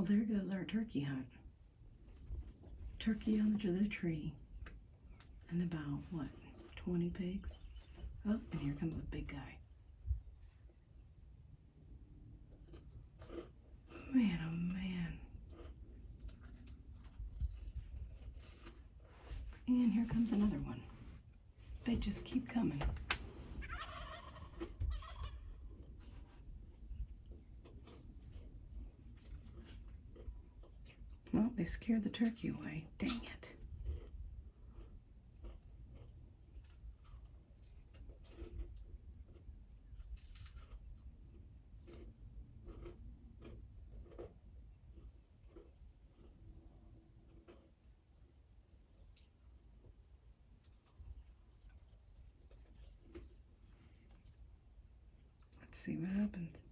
Well, there goes our turkey hunt. Turkey under the tree. And about, what, 20 pigs? Oh, and here comes a big guy. Man, oh man. And here comes another one. They just keep coming. Well, they scared the turkey away. Dang it. Let's see what happens.